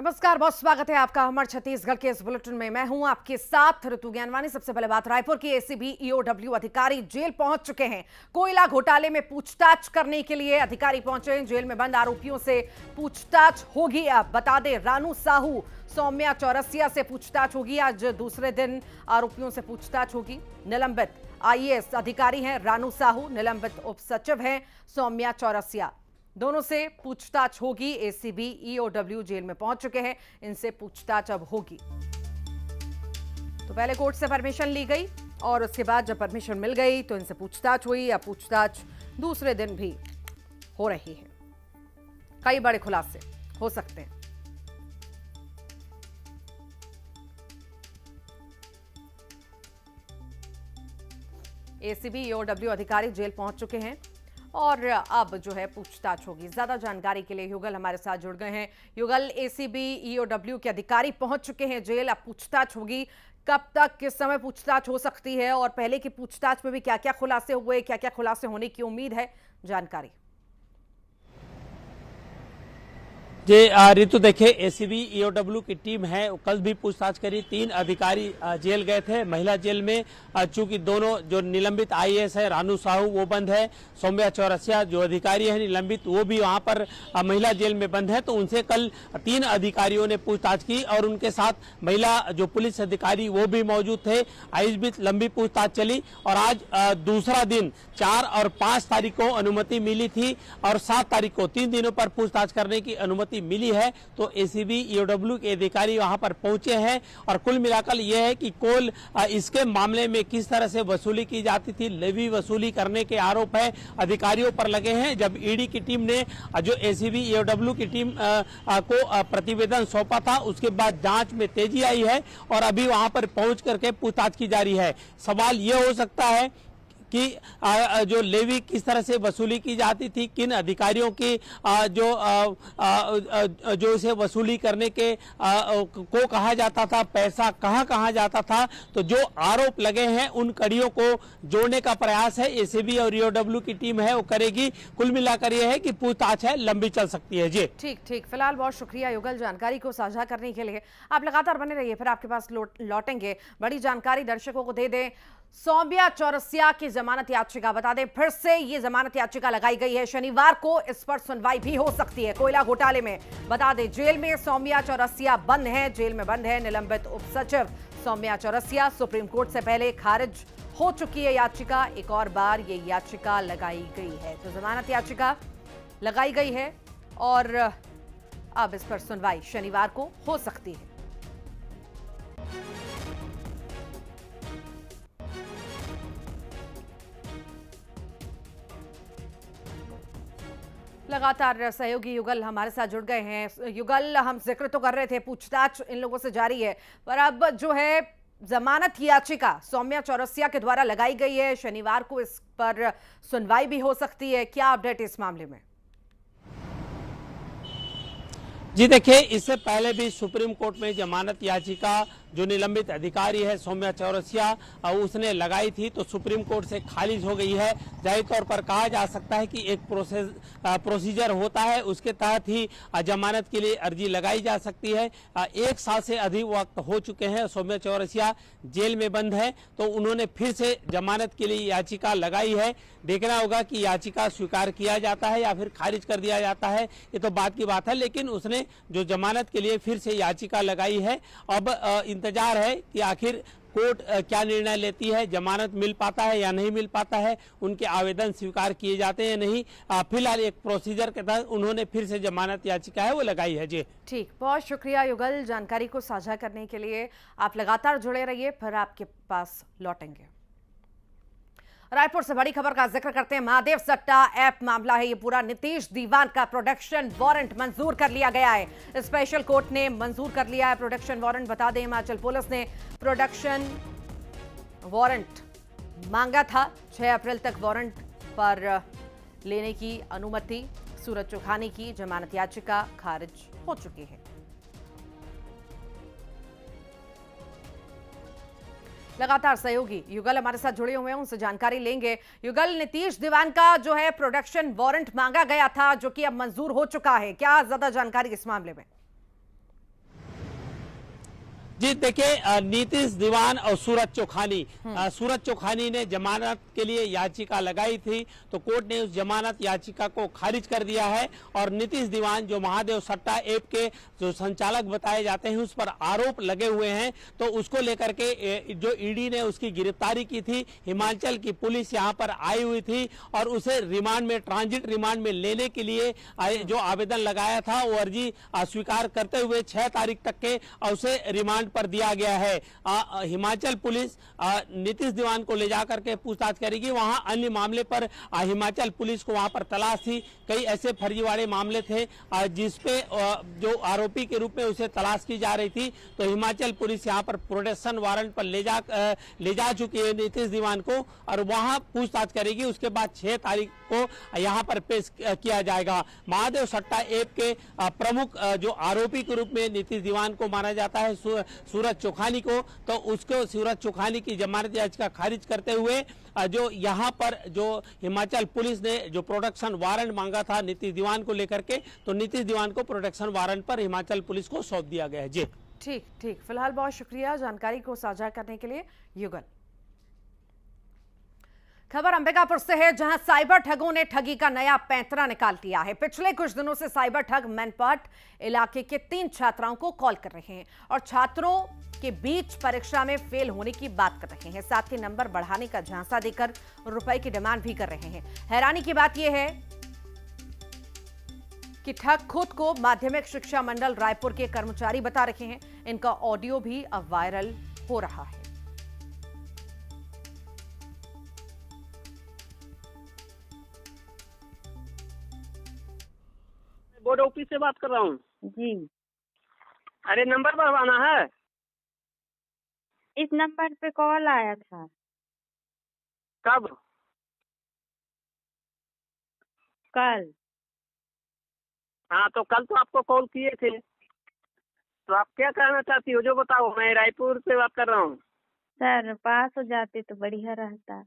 नमस्कार, बहुत स्वागत है आपका हमारे छत्तीसगढ़ के इस बुलेटिन में। मैं हूं आपके साथ ऋतु ज्ञानवानी। सबसे पहले बात, रायपुर की एसीबी ईओडब्ल्यू अधिकारी जेल पहुंच चुके हैं। कोयला घोटाले में पूछताछ करने के लिए अधिकारी पहुंचे हैं। जेल में बंद आरोपियों से पूछताछ होगी। अब बता दें, रानू साहू, सौम्या चौरसिया से पूछताछ होगी। आज दूसरे दिन आरोपियों से पूछताछ होगी। निलंबित आईएएस अधिकारी हैं रानू साहू, निलंबित उप सचिव हैं सौम्या चौरसिया। दोनों से पूछताछ होगी। एसीबी ईओडब्ल्यू जेल में पहुंच चुके हैं, इनसे पूछताछ अब होगी। तो पहले कोर्ट से परमिशन ली गई और उसके बाद जब परमिशन मिल गई तो इनसे पूछताछ हुई। अब पूछताछ दूसरे दिन भी हो रही है। कई बड़े खुलासे हो सकते हैं। एसीबी ईओडब्ल्यू अधिकारी जेल पहुंच चुके हैं और अब जो है पूछताछ होगी। ज्यादा जानकारी के लिए युगल हमारे साथ जुड़ गए हैं। युगल, एसीबी ईओडब्ल्यू के अधिकारी पहुंच चुके हैं जेल, अब पूछताछ होगी। कब तक, किस समय पूछताछ हो सकती है और पहले की पूछताछ में भी क्या क्या खुलासे हुए, क्या क्या खुलासे होने की उम्मीद है, जानकारी। जी ऋतु, देखिए एसीबी ईओडब्ल्यू की टीम है, कल भी पूछताछ करी। 3 अधिकारी जेल गए थे महिला जेल में। चूंकि दोनों जो निलंबित आईएएस है, रानू साहू वो बंद है, सौम्या चौरसिया जो अधिकारी है निलंबित वो भी वहां पर महिला जेल में बंद है। तो उनसे कल 3 अधिकारियों ने पूछताछ की और उनके साथ महिला जो पुलिस अधिकारी वो भी मौजूद थे। इस बीच लंबी पूछताछ चली और आज दूसरा दिन 4 और 5 तारीख को अनुमति मिली थी और 7 तारीख को 3 दिनों पर पूछताछ करने की अनुमति मिली है। तो एसीबी ईओडब्ल्यू के अधिकारी वहां पर पहुंचे हैं और कुल मिलाकर यह है कि इसके मामले में किस तरह से वसूली की जाती थी, लेवी वसूली करने के आरोप है अधिकारियों पर लगे हैं। जब ईडी की टीम ने जो एसीबी ईओडब्ल्यू की टीम को प्रतिवेदन सौंपा था, उसके बाद जांच में तेजी आई है और अभी वहां पर पहुंच करके पूछताछ की जा रही है। सवाल यह हो सकता है कि जो लेवी किस तरह से वसूली की जाती थी, किन अधिकारियों की जो इसे वसूली करने के को कहा जाता था, पैसा कहां जाता था। तो जो आरोप लगे हैं उन कड़ियों को जोड़ने का प्रयास है एसीबी और ईओडब्ल्यू की टीम है वो करेगी। कुल मिलाकर यह है कि पूछताछ है लंबी चल सकती है। जी ठीक, फिलहाल बहुत शुक्रिया युगल जानकारी को साझा करने के लिए। आप लगातार बने रहिए, फिर आपके पास लौटेंगे। बड़ी जानकारी दर्शकों को दे दें। सौम्या चौरसिया की जमानत याचिका, बता दें फिर से ये जमानत याचिका लगाई गई है। शनिवार को इस पर सुनवाई भी हो सकती है। कोयला घोटाले में बता दें जेल में सौम्या चौरसिया बंद है, जेल में बंद है निलंबित उप सचिव सौम्या चौरसिया। सुप्रीम कोर्ट से पहले खारिज हो चुकी है याचिका, एक और बार ये याचिका लगाई गई है। तो जमानत याचिका लगाई गई है और अब इस पर सुनवाई शनिवार को हो सकती है। लगातार सहयोगी युगल हमारे साथ जुड़ गए हैं। युगल, हम जिक्र तो कर रहे थे पूछताछ इन लोगों से जारी है, पर अब जो है जमानत याचिका सौम्या चौरसिया के द्वारा लगाई गई है। शनिवार को इस पर सुनवाई भी हो सकती है। क्या अपडेट इस मामले में? जी देखिए, इससे पहले भी सुप्रीम कोर्ट में जमानत याचिका जो निलंबित अधिकारी है सौम्या चौरसिया उसने लगाई थी, तो सुप्रीम कोर्ट से खारिज हो गई है। जाहिर तौर पर कहा जा सकता है कि एक प्रोसीजर होता है, उसके तहत ही जमानत के लिए अर्जी लगाई जा सकती है। 1 साल से अधिक वक्त हो चुके हैं, सौम्या चौरसिया जेल में बंद है, तो उन्होंने फिर से जमानत के लिए याचिका लगाई है। देखना होगा कि याचिका स्वीकार किया जाता है या फिर खारिज कर दिया जाता है, ये तो बात की बात है। लेकिन उसने जो जमानत के लिए फिर से याचिका लगाई है। अब इंतजार है कि आखिर कोर्ट क्या निर्णय लेती है, जमानत मिल पाता है या नहीं मिल पाता है, उनके आवेदन स्वीकार किए जाते हैं या नहीं। फिलहाल एक प्रोसीजर के तहत उन्होंने फिर से जमानत याचिका है वो लगाई है। जी ठीक, बहुत शुक्रिया युगल जानकारी को साझा करने के लिए। आप लगातार जुड़े रहिए, फिर आपके पास लौटेंगे। रायपुर से बड़ी खबर का जिक्र करते हैं। महादेव सट्टा ऐप मामला है ये पूरा। नीतीश दीवान का प्रोडक्शन वारंट मंजूर कर लिया गया है। स्पेशल कोर्ट ने मंजूर कर लिया है प्रोडक्शन वारंट। बता दें, हिमाचल पुलिस ने प्रोडक्शन वारंट मांगा था। 6 अप्रैल तक वारंट पर लेने की अनुमति। सूरज चौहानी की जमानत याचिका खारिज हो चुकी है। लगातार सहयोगी युगल हमारे साथ जुड़े हुए हैं, उनसे जानकारी लेंगे। युगल, नीतीश दीवान का जो है प्रोडक्शन वारंट मांगा गया था, जो कि अब मंजूर हो चुका है, क्या ज्यादा जानकारी इस मामले में? जी देखिए, नीतीश दीवान और सूरज चौखानी ने जमानत के लिए याचिका लगाई थी, तो कोर्ट ने उस जमानत याचिका को खारिज कर दिया है। और नीतीश दीवान जो महादेव सट्टा ऐप के जो संचालक बताए जाते हैं, उस पर आरोप लगे हुए हैं, तो उसको लेकर के जो ईडी ने उसकी गिरफ्तारी की थी, हिमाचल की पुलिस यहां पर आई हुई थी और उसे रिमांड में, ट्रांजिट रिमांड में लेने के लिए जो आवेदन लगाया था वो अर्जी स्वीकार करते हुए 6 तारीख तक के उसे रिमांड पर दिया गया है। हिमाचल पुलिस नीतीश दीवान को ले जाकर के पूछताछ करेगी। वहां अन्य मामले पर हिमाचल पुलिस को वहां पर तलाश थी, कई ऐसे फर्जीवाड़े मामले थे जिसपे जो आरोपी के रूप में उसे तलाश की जा रही थी, तो हिमाचल पुलिस यहां पर प्रोटेक्शन वारंट पर ले जा चुकी है नीतीश दीवान को और वहां पूछताछ करेगी। उसके बाद 6 तारीख को यहां पर पेश किया जाएगा। महादेव सट्टा ऐप के प्रमुख जो आरोपी के रूप में नीतीश दीवान को माना जाता है, सूरज चौखानी को, तो उसको सूरज चौखानी की जमानत याचिका खारिज करते हुए जो यहाँ पर जो हिमाचल पुलिस ने जो प्रोटेक्शन वारंट मांगा था नीतीश दीवान को लेकर के, तो नीतीश दीवान को प्रोटेक्शन वारंट पर हिमाचल पुलिस को सौंप दिया गया है। जी ठीक ठीक, फिलहाल बहुत शुक्रिया जानकारी को साझा करने के लिए युगल। खबर अंबिकापुर से है, जहां साइबर ठगों ने ठगी का नया पैंतरा निकाल दिया है। पिछले कुछ दिनों से साइबर ठग मैनपाट इलाके के 3 छात्राओं को कॉल कर रहे हैं और छात्रों के बीच परीक्षा में फेल होने की बात कर रहे हैं, साथ ही नंबर बढ़ाने का झांसा देकर रुपए की डिमांड भी कर रहे हैं। हैरानी की बात यह है कि ठग खुद को माध्यमिक शिक्षा मंडल रायपुर के कर्मचारी बता रहे हैं। इनका ऑडियो भी अब वायरल हो रहा है। बोर्ड ऑफिस से बात कर रहा हूँ जी। अरे नंबर बढ़वाना है। इस नंबर पे कॉल आया था। कब? कल। हाँ तो कल तो आपको कॉल किए थे, तो आप क्या कहना चाहती हो जो बताओ। मैं रायपुर से बात कर रहा हूँ। सर पास हो जाते तो बढ़िया रहता।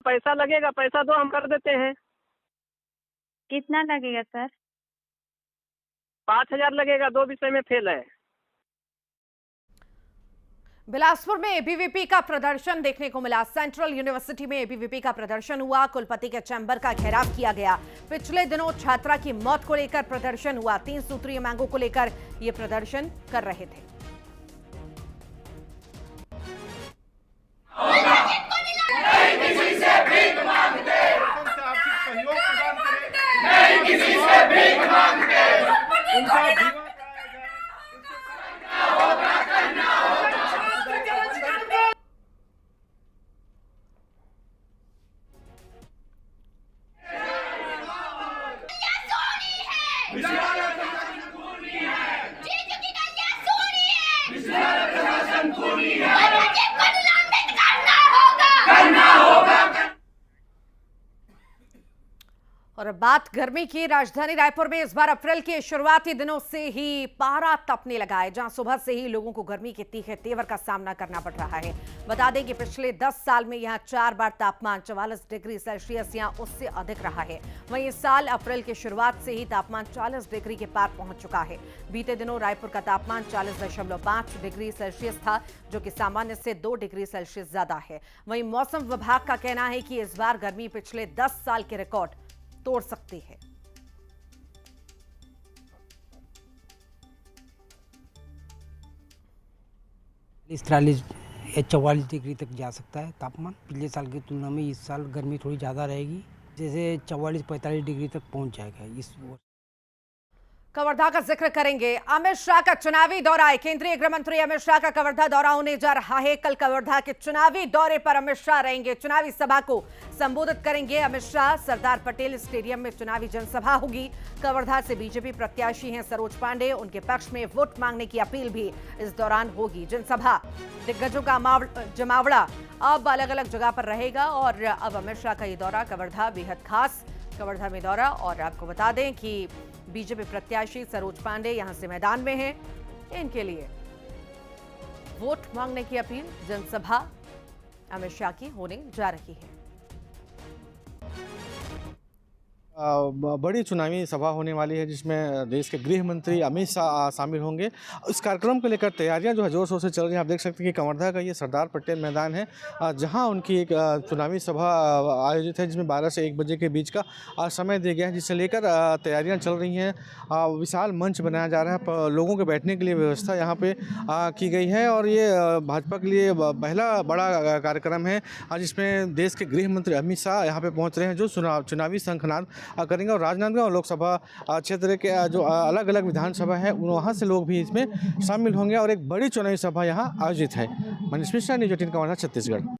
पैसा लगेगा, पैसा दो, हम कर देते हैं। कितना लगेगा सर? 5000 लगेगा, 2 विषय में फेल है। बिलासपुर में एबीवीपी का प्रदर्शन देखने को मिला। सेंट्रल यूनिवर्सिटी में एबीवीपी का प्रदर्शन हुआ, कुलपति के चैम्बर का घेराव किया गया। पिछले दिनों छात्रा की मौत को लेकर प्रदर्शन हुआ, 3 सूत्रीय मांगों को लेकर यह प्रदर्शन कर रहे थे। और बात गर्मी की, राजधानी रायपुर में इस बार अप्रैल के शुरुआती दिनों से ही पारा तपने लगा है, जहां सुबह से ही लोगों को गर्मी के तीखे तेवर का सामना करना पड़ रहा है। बता दें कि पिछले 10 साल में यहां 4 बार तापमान 44 डिग्री सेल्सियस या उससे अधिक रहा है। वहीं इस साल अप्रैल की शुरुआत से ही तापमान 40 डिग्री के पार पहुंच चुका है। बीते दिनों रायपुर का तापमान 40.5 डिग्री सेल्सियस था, जो कि सामान्य से 2 डिग्री सेल्सियस ज्यादा है। वहीं मौसम विभाग का कहना है कि इस बार गर्मी पिछले 10 साल के रिकॉर्ड तोड़ सकती है। 43 या 44 डिग्री तक जा सकता है तापमान। पिछले साल की तुलना में इस साल गर्मी थोड़ी ज़्यादा रहेगी, जैसे 44-45 डिग्री तक पहुंच जाएगा इस वर्ष। कवर्धा का जिक्र करेंगे। अमित शाह का चुनावी दौरा है। केंद्रीय गृह मंत्री अमित शाह का कवर्धा दौरा होने जा रहा है। कल कवर्धा के चुनावी दौरे पर अमित शाह रहेंगे, चुनावी सभा को संबोधित करेंगे। अमित शाह सरदार पटेल स्टेडियम में चुनावी जनसभा होगी। कवर्धा से बीजेपी प्रत्याशी हैं सरोज पांडे, उनके पक्ष में वोट मांगने की अपील भी इस दौरान होगी। जनसभा दिग्गजों का जमावड़ा अब अलग अलग जगह पर रहेगा और अब अमित शाह का ये दौरा कवर्धा बेहद खास। कवर्धा में दौरा, और आपको बता दें कि बीजेपी प्रत्याशी सरोज पांडे यहां से मैदान में हैं। इनके लिए वोट मांगने की अपील, जनसभा अमित शाह की होने जा रही है। बड़ी चुनावी सभा होने वाली है जिसमें देश के गृह मंत्री अमित शाह शामिल होंगे। इस कार्यक्रम को लेकर तैयारियां जो है जोर शोर से चल रही हैं। आप देख सकते हैं कि कवर्धा का ये सरदार पटेल मैदान है जहां उनकी एक चुनावी सभा आयोजित है जिसमें 12 से 1 बजे के बीच का समय दिया गया है, जिसे लेकर तैयारियां चल रही हैं। विशाल मंच बनाया जा रहा है, लोगों के बैठने के लिए व्यवस्था यहाँ पे की गई है और ये भाजपा के लिए पहला बड़ा कार्यक्रम है जिसमें देश के गृह मंत्री अमित शाह यहाँ पे पहुँच रहे हैं जो चुनावी शंखनाद करेंगे। और राजनांदगांव लोकसभा क्षेत्र के जो अलग अलग विधानसभा है वहाँ से लोग भी इसमें शामिल होंगे और एक बड़ी चुनावी सभा यहाँ आयोजित है। मनीष मिश्रा, न्यूज़ 18 कवर्धा, छत्तीसगढ़।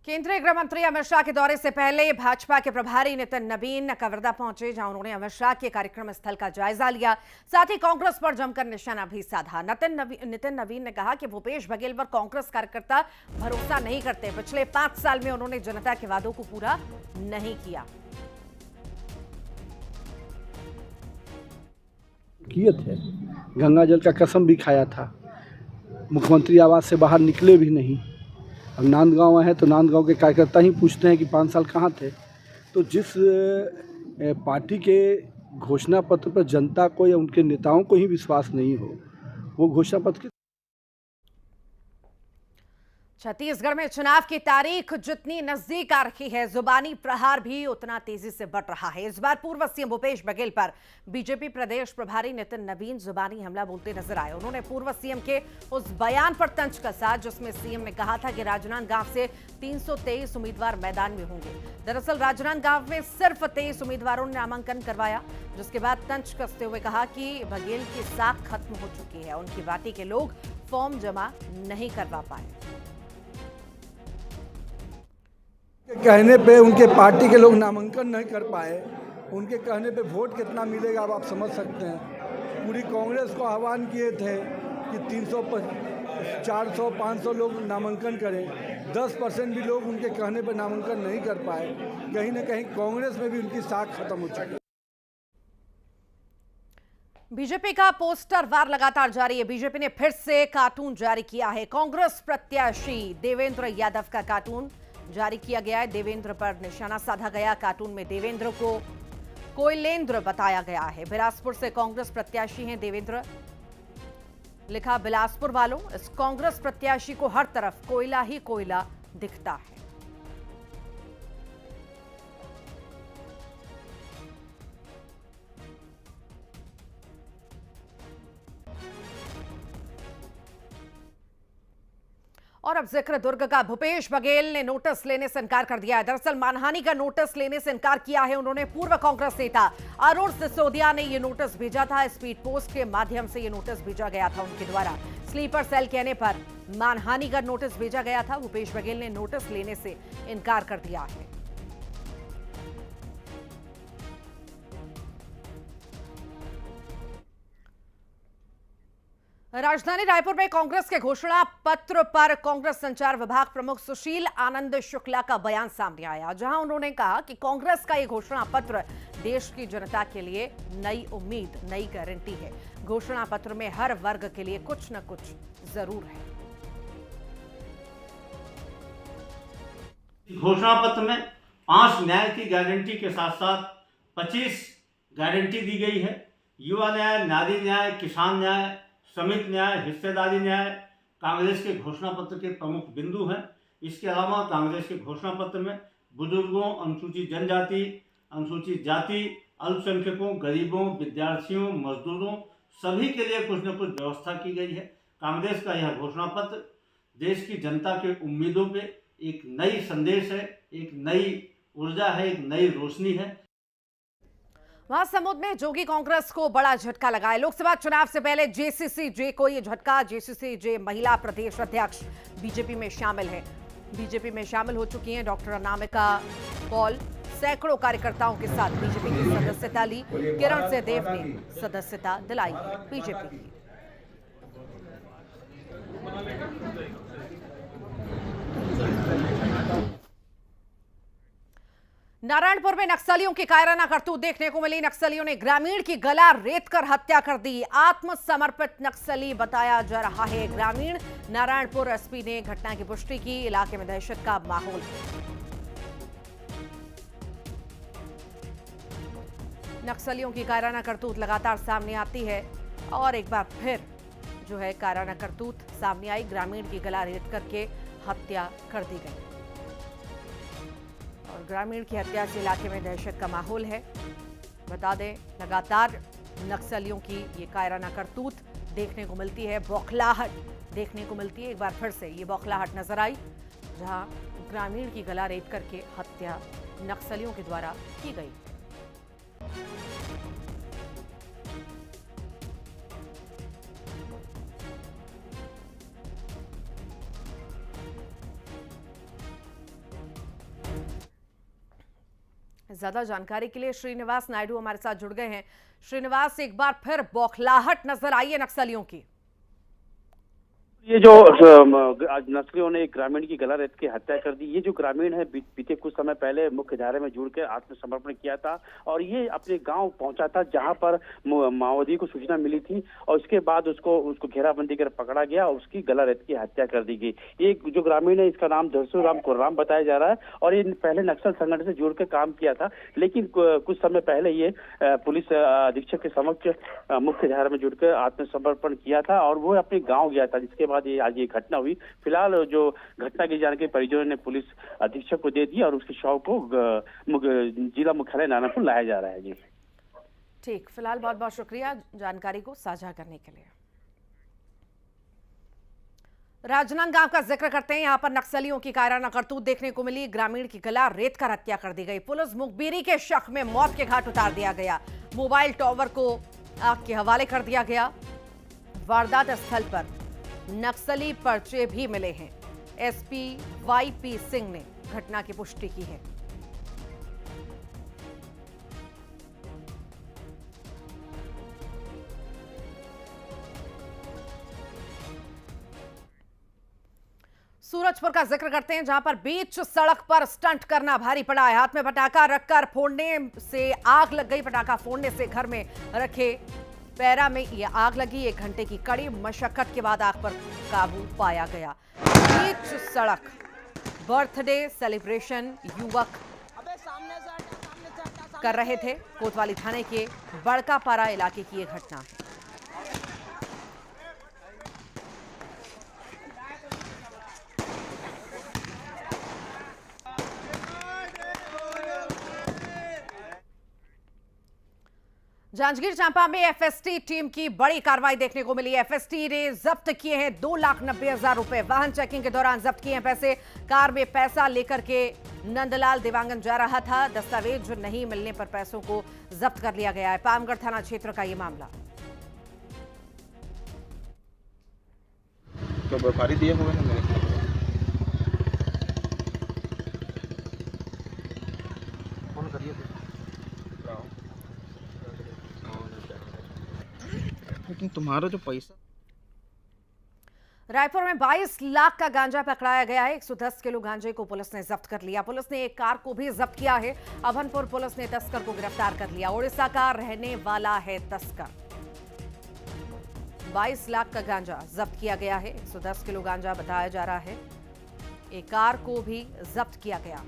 केंद्रीय गृह मंत्री अमित शाह के दौरे से पहले भाजपा के प्रभारी नितिन नवीन कवर्धा पहुंचे, जहां उन्होंने अमित शाह के कार्यक्रम स्थल का जायजा लिया। साथ ही कांग्रेस पर जमकर निशाना भी साधा। नितिन नवीन ने कहा कि भूपेश बघेल पर कांग्रेस कार्यकर्ता भरोसा नहीं करते। पिछले 5 साल में उन्होंने जनता के वादों को पूरा नहीं किया। किए थे, गंगा जल का कसम भी खाया था, मुख्यमंत्री आवास से बाहर निकले भी नहीं। अब नांदगांव है तो नांदगांव के कार्यकर्ता ही पूछते हैं कि 5 साल कहाँ थे। तो जिस पार्टी के घोषणा पत्र पर जनता को या उनके नेताओं को ही विश्वास नहीं हो, वो घोषणा पत्र की। छत्तीसगढ़ में चुनाव की तारीख जितनी नजदीक आ रही है, जुबानी प्रहार भी उतना तेजी से बढ़ रहा है। इस बार पूर्व सीएम भूपेश बघेल पर बीजेपी प्रदेश प्रभारी नितिन नवीन जुबानी हमला बोलते नजर आए। उन्होंने पूर्व सीएम के उस बयान पर तंज कसा जिसमें सीएम ने कहा था कि राजनांदगांव से 323 उम्मीदवार मैदान में होंगे। दरअसल राजनांदगांव में सिर्फ 23 उम्मीदवारों ने नामांकन करवाया, जिसके बाद तंज कसते हुए कहा कि बघेल की साख खत्म हो चुकी है, उनकी पार्टी के लोग फॉर्म जमा नहीं करवा पाए। कहने पे उनके पार्टी के लोग नामांकन नहीं कर पाए, उनके कहने पे वोट कितना मिलेगा अब आप समझ सकते हैं। पूरी कांग्रेस को आह्वान किए थे कि 300 400 500 लोग नामांकन करें, 10% भी लोग उनके कहने पे नामांकन नहीं कर पाए। कहीं ना कहीं कांग्रेस में भी उनकी साख खत्म हो चुकी है। बीजेपी का पोस्टर वार लगातार जारी है। बीजेपी ने फिर से कार्टून जारी किया है। कांग्रेस प्रत्याशी देवेंद्र यादव का कार्टून जारी किया गया है। देवेंद्र पर निशाना साधा गया। कार्टून में देवेंद्र को कोयलेंद्र बताया गया है। बिलासपुर से कांग्रेस प्रत्याशी हैं देवेंद्र। लिखा, बिलासपुर वालों, इस कांग्रेस प्रत्याशी को हर तरफ कोयला ही कोयला दिखता है। और अब जिक्र दुर्ग का। भूपेश बघेल ने नोटिस लेने से इनकार कर दिया है। दरअसल मानहानि का नोटिस लेने से इनकार किया है उन्होंने। पूर्व कांग्रेस नेता अरुण सिसोदिया ने यह नोटिस भेजा था। स्पीड पोस्ट के माध्यम से यह नोटिस भेजा गया था उनके द्वारा। स्लीपर सेल कहने पर मानहानि का नोटिस भेजा गया था। भूपेश बघेल ने नोटिस लेने से इनकार कर दिया है। राजधानी रायपुर में कांग्रेस के घोषणा पत्र पर कांग्रेस संचार विभाग प्रमुख सुशील आनंद शुक्ला का बयान सामने आया, जहां उन्होंने कहा कि कांग्रेस का यह घोषणा पत्र देश की जनता के लिए नई उम्मीद, नई गारंटी है। घोषणा पत्र में हर वर्ग के लिए कुछ न कुछ जरूर है। घोषणा पत्र में 5 न्याय की गारंटी के साथ साथ 25 गारंटी दी गई है। युवा न्याय, नारी न्याय, किसान न्याय, श्रमिक न्याय, हिस्सेदारी न्याय कांग्रेस के घोषणा पत्र के प्रमुख बिंदु हैं। इसके अलावा कांग्रेस के घोषणा पत्र में बुजुर्गों, अनुसूचित जनजाति, अनुसूचित जाति, अल्पसंख्यकों, गरीबों, विद्यार्थियों, मजदूरों सभी के लिए कुछ न कुछ व्यवस्था की गई है। कांग्रेस का यह घोषणा पत्र देश की जनता के उम्मीदों पे एक नई संदेश है, एक नई ऊर्जा है, एक नई रोशनी है। महासमुंद में जोगी कांग्रेस को बड़ा झटका लगा है। लोकसभा चुनाव से पहले जेसीसी-जे को यह झटका। जेसीसी-जे महिला प्रदेश अध्यक्ष बीजेपी में शामिल है। बीजेपी में शामिल हो चुकी हैं डॉक्टर अनामिका पॉल। सैकड़ों कार्यकर्ताओं के साथ बीजेपी की सदस्यता ली। किरण सहदेव ने सदस्यता दिलाई बीजेपी की। नारायणपुर में नक्सलियों की कायराना करतूत देखने को मिली। नक्सलियों ने ग्रामीण की गला रेतकर हत्या कर दी। आत्मसमर्पित नक्सली बताया जा रहा है ग्रामीण। नारायणपुर एसपी ने घटना की पुष्टि की। इलाके में दहशत का माहौल है। नक्सलियों की कायराना करतूत लगातार सामने आती है और एक बार फिर जो है कायराना करतूत सामने आई। ग्रामीण की गला रेत करके हत्या कर दी गई और ग्रामीण की हत्या से इलाके में दहशत का माहौल है। बता दें, लगातार नक्सलियों की ये कायराना करतूत देखने को मिलती है, बौखलाहट देखने को मिलती है। एक बार फिर से ये बौखलाहट नजर आई जहां ग्रामीण की गला रेत करके हत्या नक्सलियों के द्वारा की गई। ज्यादा जानकारी के लिए श्रीनिवास नायडू हमारे साथ जुड़ गए हैं। श्रीनिवास, एक बार फिर बौखलाहट नजर आई है नक्सलियों की। ये जो आज नक्सलियों ने एक ग्रामीण की गला रेत की हत्या कर दी। ये जो ग्रामीण है बीते कुछ समय पहले मुख्य धारा में जुड़कर आत्मसमर्पण किया था और ये अपने गांव पहुंचा था जहां पर माओवादी को सूचना मिली थी और उसके बाद उसको घेराबंदी कर पकड़ा गया और उसकी गला रेत की हत्या कर दी गई। ये जो ग्रामीण है इसका नाम धरसूराम कुर्राम बताया जा रहा है और ये पहले नक्सल संगठन से जुड़कर काम किया था, लेकिन कुछ समय पहले ये पुलिस अधीक्षक के समक्ष मुख्य धारा में जुड़कर आत्मसमर्पण किया था और वो अपने गाँव गया था, जिसके बाद आज ये घटना हुई। फिलहाल जो घटना की जानकारी परिजनों ने पुलिस अधीक्षक को दे दी और उसके शव को जिला मुख्यालय नानापुर लाया जा रहा है। जी ठीक, फिलहाल बहुत बहुत शुक्रिया जानकारी को साझा करने के लिए। राजनांदगांव का जिक्र करते हैं। यहां पर नक्सलियों की कायराना करतूत देखने को मिली। ग्रामीण की गला रेत कर हत्या कर दी गई। पुलिस मुखबिरी के शक में मौत के घाट उतार दिया गया। मोबाइल टावर को आग के हवाले कर दिया गया। वारदात स्थल पर नक्सली पर्चे भी मिले हैं। एसपी वाईपी सिंह ने घटना की पुष्टि की है। सूरजपुर का जिक्र करते हैं, जहां पर बीच सड़क पर स्टंट करना भारी पड़ा है। हाथ में पटाखा रखकर फोड़ने से आग लग गई। पटाखा फोड़ने से घर में रखे पैरा में यह आग लगी। 1 घंटे की कड़ी मशक्कत के बाद आग पर काबू पाया गया। बीच सड़क बर्थडे सेलिब्रेशन युवक कर रहे थे। कोतवाली थाने के बड़कापारा इलाके की यह घटना है। जांजगीर चांपा में एफएसटी टीम की बड़ी कार्रवाई देखने को मिली। एफएसटी ने जब्त किए हैं 2,90,000 रुपए। वाहन चेकिंग के दौरान जब्त किए हैं पैसे। कार में पैसा लेकर के नंदलाल देवांगन जा रहा था। दस्तावेज नहीं मिलने पर पैसों को जब्त कर लिया गया है। पामगढ़ थाना क्षेत्र का यह मामला। तो व्यापारी दिए हुए हैं फोन करिए। लेकिन तुम्हारा जो पैसा। रायपुर में 22 लाख का गांजा पकड़ाया गया है। 110 किलो गांजे को पुलिस ने जब्त कर लिया। पुलिस ने एक कार को भी जब्त किया है। अभनपुर पुलिस ने तस्कर को गिरफ्तार कर लिया। उड़ीसा का रहने वाला है तस्कर। 22 लाख का गांजा जब्त किया गया है। 110 किलो गांजा बताया जा रहा है। एक कार को भी जब्त किया गया।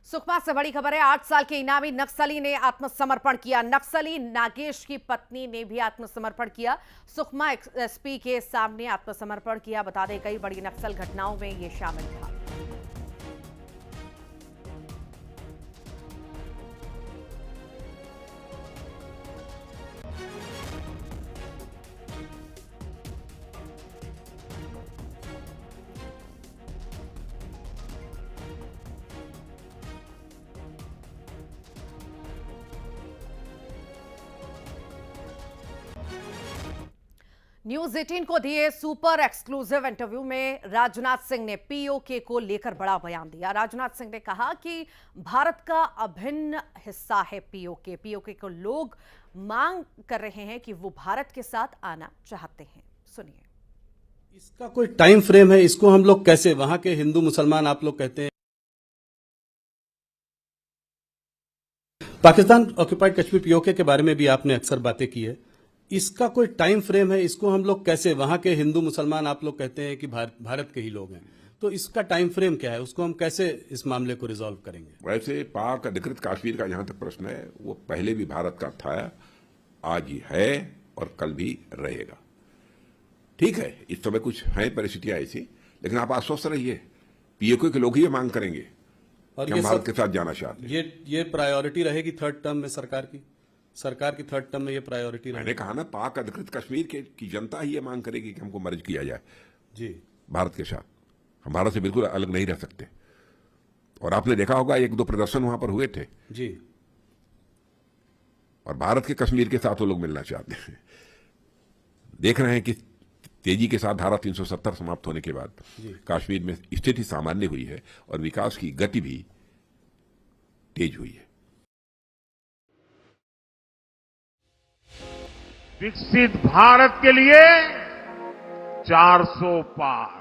सुकमा से बड़ी खबर है। 8 साल के इनामी नक्सली ने आत्मसमर्पण किया। नक्सली नागेश की पत्नी ने भी आत्मसमर्पण किया। सुकमा एसपी के सामने आत्मसमर्पण किया। बता दें, कई बड़ी नक्सल घटनाओं में ये शामिल था। न्यूज 18 को दिए सुपर एक्सक्लूसिव इंटरव्यू में राजनाथ सिंह ने पीओके को लेकर बड़ा बयान दिया। राजनाथ सिंह ने कहा कि भारत का अभिन्न हिस्सा है पीओके। पीओके को लोग मांग कर रहे हैं कि वो भारत के साथ आना चाहते हैं। सुनिए। इसका कोई टाइम फ्रेम है? इसको हम लोग कैसे, वहां के हिंदू मुसलमान आप लोग कहते हैं, पाकिस्तान ऑक्युपाइड कश्मीर पीओके के बारे में भी आपने अक्सर बातें की है। इसका कोई टाइम फ्रेम है? इसको हम लोग कैसे, वहां के हिंदू मुसलमान आप लोग कहते हैं कि भारत के ही लोग हैं, तो इसका टाइम फ्रेम क्या है, उसको हम कैसे इस मामले को रिजॉल्व करेंगे? वैसे पाक अधिकृत कश्मीर का जहां तक प्रश्न है, वो पहले भी भारत का था, आज ही है और कल भी रहेगा। ठीक है, इस समय कुछ है परिस्थितियां ऐसी, लेकिन आप आश्वस्त रहिए, पीएके के लोग ही ये मांग करेंगे और कि हम भारत के साथ जाना चाहते हैं। ये प्रायोरिटी रहेगी थर्ड टर्म में सरकार की थर्ड टर्म में ये प्रायोरिटी मैंने कहा ना, पाक अधिकृत कश्मीर की जनता ही ये मांग करेगी कि हमको मर्ज किया जाए जी भारत के साथ। हम भारत से बिल्कुल अलग नहीं रह सकते। और आपने देखा होगा 1-2 प्रदर्शन वहां पर हुए थे जी, और भारत के कश्मीर के साथ वो लोग मिलना चाहते हैं। देख रहे हैं कि तेजी के साथ धारा 370 समाप्त होने के बाद कश्मीर में स्थिति सामान्य हुई है और विकास की गति भी तेज हुई है। विकसित भारत के लिए 400 पार।